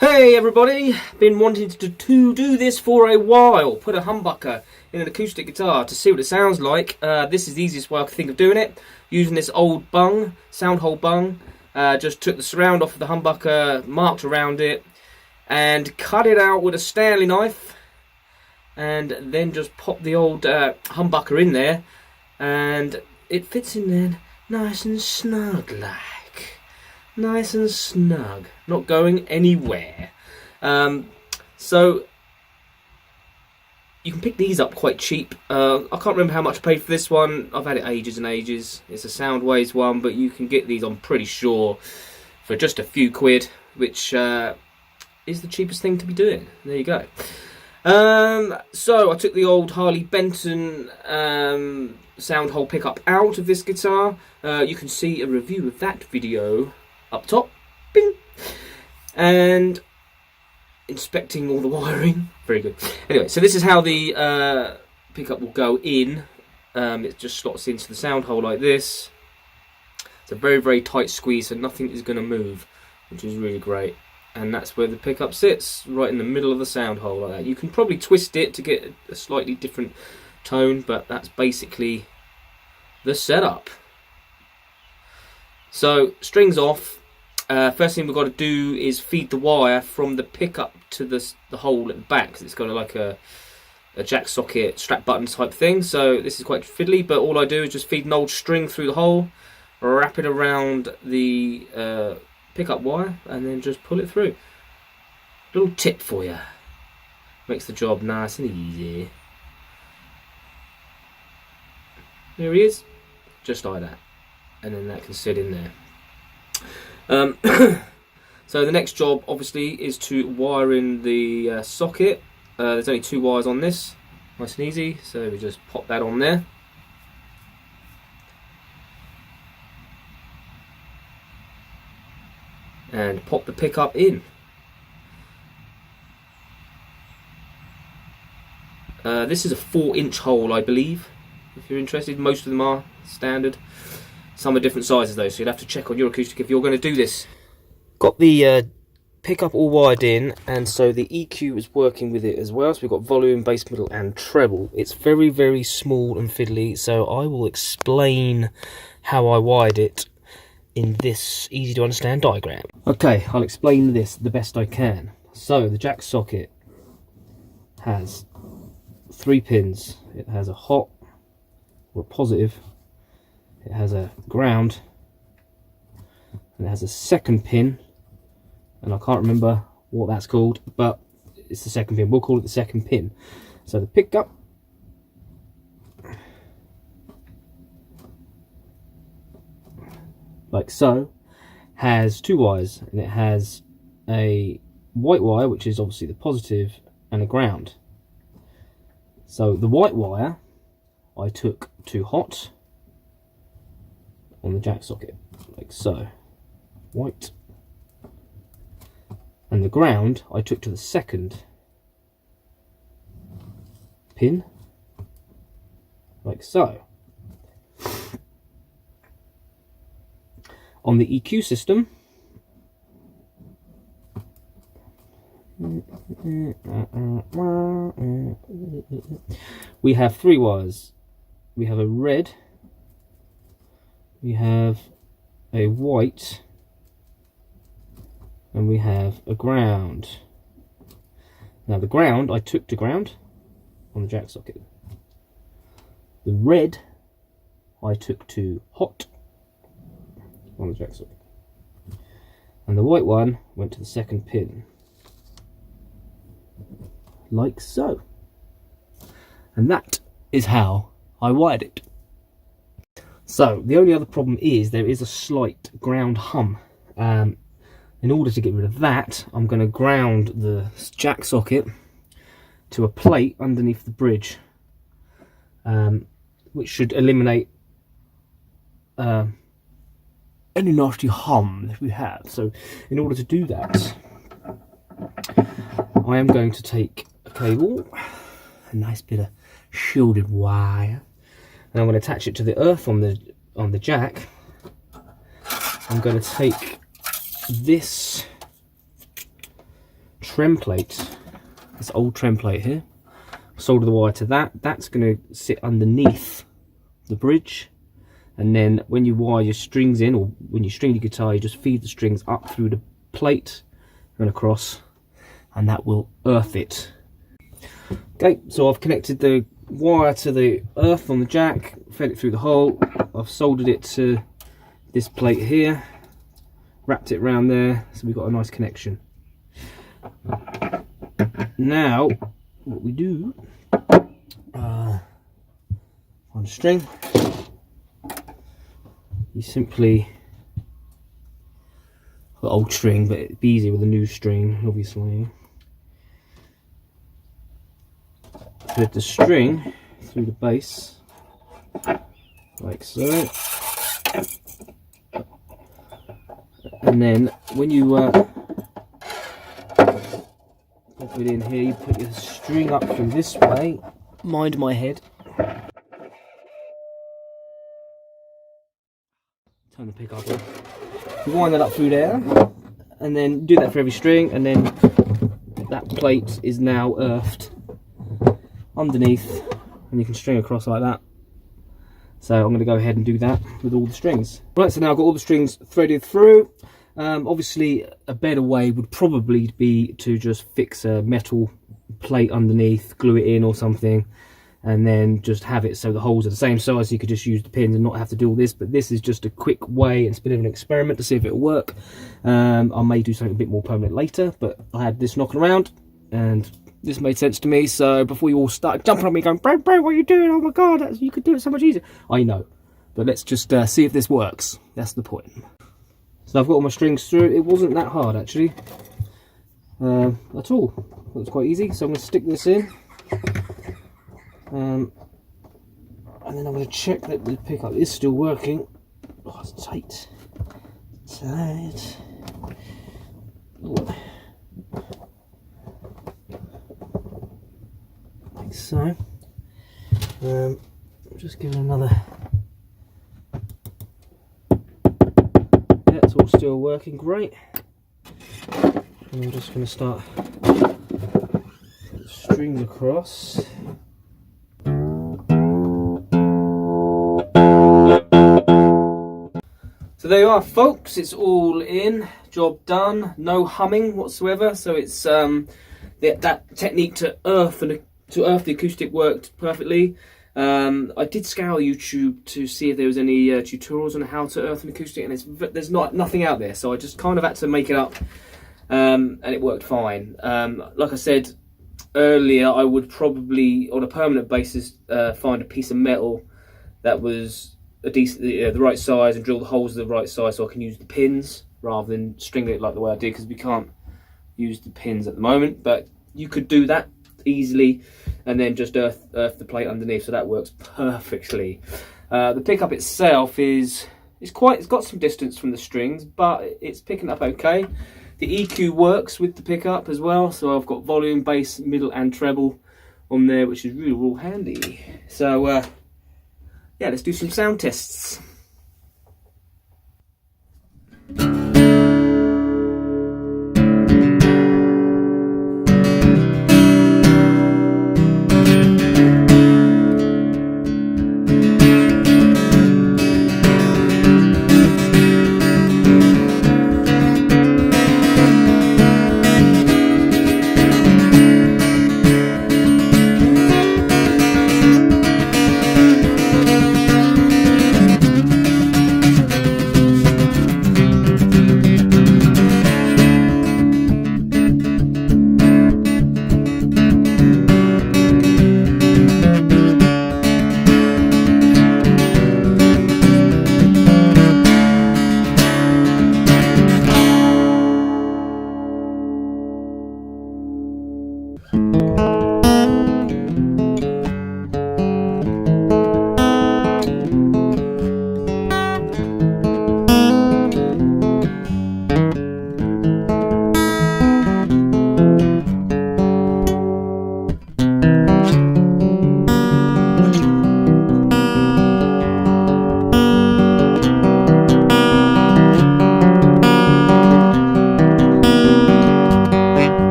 Hey everybody, been wanting to do this for a while. Put a humbucker in an acoustic guitar to see what it sounds like. This is the easiest way I can think of doing it. Using this old bung, sound hole bung. Just took the surround off of the humbucker, marked around it, and cut it out with a Stanley knife. And then just pop the old humbucker in there, and it fits in there nice and snug like. Nice and snug, not going anywhere. So you can pick these up quite cheap. I can't remember how much I paid for this one. I've had it ages and ages. It's a Soundways one, but you can get these, I'm pretty sure, for just a few quid, which is the cheapest thing to be doing. There you go. So I took the old Harley Benton sound hole pickup out of this guitar. You can see a review of that video up top, bing, and inspecting all the wiring. Very good. Anyway, so this is how the pickup will go in. It just slots into the sound hole like this. It's a very, very tight squeeze, so nothing is going to move, which is really great. And that's where the pickup sits, right in the middle of the sound hole like that. You can probably twist it to get a slightly different tone, but that's basically the setup. So, strings off. First thing we've got to do is feed the wire from the pickup to the hole at the back, because it's got like a jack socket strap button type thing. So this is quite fiddly, but all I do is just feed an old string through the hole, wrap it around the pickup wire, and then just pull it through. Little tip for you. Makes the job nice and easy. There he is, just like that. And then that can sit in there. So the next job obviously is to wire in the socket. There's only 2 wires on this, nice and easy, so we just pop that on there. And pop the pickup in. This is a 4-inch hole, I believe, if you're interested. Most of them are standard. Some are different sizes though, so you'll have to check on your acoustic if you're going to do this. Got the pickup all wired in, and so the EQ is working with it as well. So we've got volume, bass, middle and treble. It's very, very small and fiddly, so I will explain how I wired it in this easy to understand diagram. Okay, I'll explain this the best I can. So the jack socket has 3 pins. It has a hot or a positive. It has a ground, and it has a second pin, and I can't remember what that's called, but it's the second pin. We'll call it the second pin. So the pickup like so has 2 wires, and it has a white wire, which is obviously the positive, and a ground. So the white wire I took to hot on the jack socket, like so, white, and the ground I took to the second pin, like so. On the EQ system, we have 3 wires. We have a red, we have a white, and we have a ground. Now the ground I took to ground on the jack socket. The red I took to hot on the jack socket. And the white one went to the second pin. like so. And that is how I wired it. So the only other problem is there is a slight ground hum. In order to get rid of that, I'm going to ground the jack socket to a plate underneath the bridge, which should eliminate any nasty hum that we have. So in order to do that, I am going to take a cable, a nice bit of shielded wire, and I'm going to attach it to the earth on the jack. I'm going to take this trem plate, this old trem plate here, solder the wire to that. That's going to sit underneath the bridge, and then when you wire your strings in, or when you string your guitar, you just feed the strings up through the plate and across, and that will earth it. Okay, so I've connected the wire to the earth on the jack, fed it through the hole. I've soldered it to this plate here, wrapped it around there, so we've got a nice connection. Now what we do, on a string, you simply, the old string, but it'd be easier with a new string, obviously. Thread the string through the base, like so. And then when you pop it in here, you put your string up through this way. Mind my head. Turn the pickup off. You wind that up through there, and then do that for every string, and then that plate is now earthed underneath, and you can string across like that. So I'm going to go ahead and do that with all the strings. Right, so now I've got all the strings threaded through. Obviously a better way would probably be to just fix a metal plate underneath, glue it in or something, and then just have it so the holes are the same size, so you could just use the pins and not have to do all this. But this is just a quick way, it's a bit of an experiment to see if it'll work. I may do something a bit more permanent later, but I had this knocking around and this made sense to me. So before you all start jumping on me going, Brent, what are you doing? Oh my god, you could do it so much easier. I know, but let's just see if this works. That's the point. So I've got all my strings through. It wasn't that hard actually, at all. It was quite easy. So I'm going to stick this in, and then I'm going to check that the pickup is still working. Oh, it's tight. Tight. Ooh. Like so. Just give it another. Yeah, it's all still working great. And I'm just going to start put the strings across. So there you are, folks. It's all in. Job done. No humming whatsoever. So it's that technique to earth the acoustic worked perfectly. I did scour YouTube to see if there was any tutorials on how to earth an acoustic, and there's nothing out there. So I just kind of had to make it up, and it worked fine. Like I said earlier, I would probably, on a permanent basis, find a piece of metal that was a decent, the right size, and drill the holes the right size so I can use the pins rather than string it like the way I did, because we can't use the pins at the moment. But you could do that easily and then just earth the plate underneath, so that works perfectly. The pickup itself it's got some distance from the strings, but it's picking up okay. The EQ works with the pickup as well, so I've got volume, bass, middle and treble on there, which is really, real handy. So yeah, let's do some sound tests.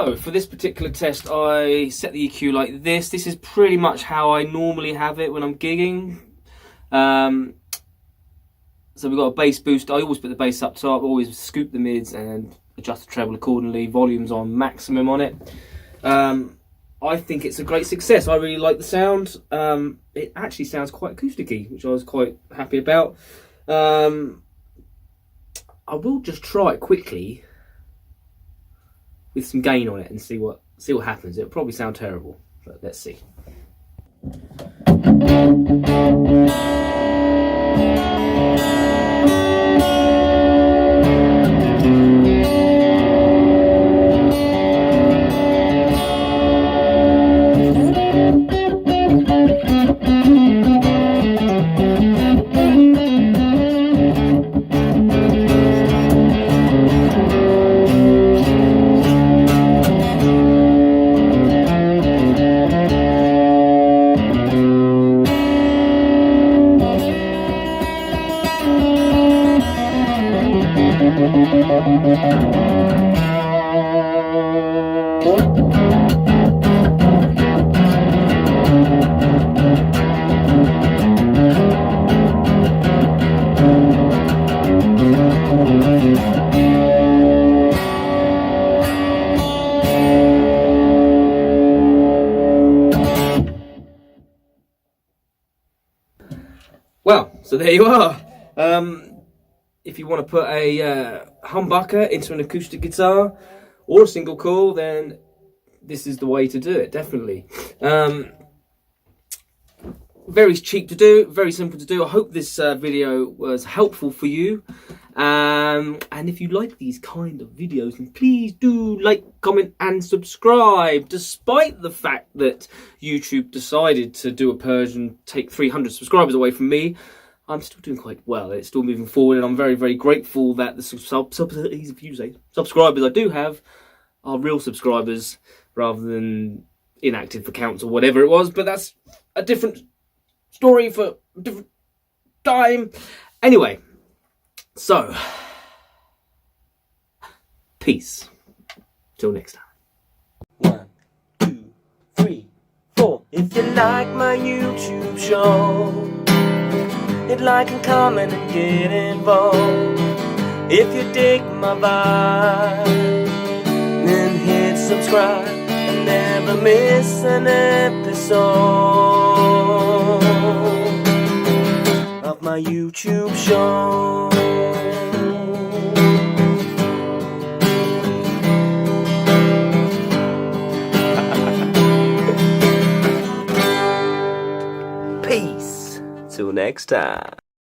So for this particular test, I set the EQ like this. This is pretty much how I normally have it when I'm gigging. So we've got a bass boost. I always put the bass up top, always scoop the mids and adjust the treble accordingly. Volume's on maximum on it. I think it's a great success. I really like the sound. It actually sounds quite acoustic-y, which I was quite happy about. I will just try it quickly with some gain on it and see what happens. It'll probably sound terrible, but let's see. Well, so there you are. If you want to put a humbucker into an acoustic guitar or a single coil, then this is the way to do it, definitely. Very cheap to do, very simple to do. I hope this video was helpful for you. And if you like these kind of videos, then please do like, comment and subscribe. Despite the fact that YouTube decided to do a purge and take 300 subscribers away from me, I'm still doing quite well. It's still moving forward, and I'm very, very grateful that the subscribers I do have are real subscribers rather than inactive accounts or whatever it was. But that's a different story for a different time. Anyway, so peace. Till next time. 1, 2, 3, 4. If you like my YouTube show, hit like and comment and get involved. If you dig my vibe, then hit subscribe and never miss an episode of my YouTube show. Peace. Till next time.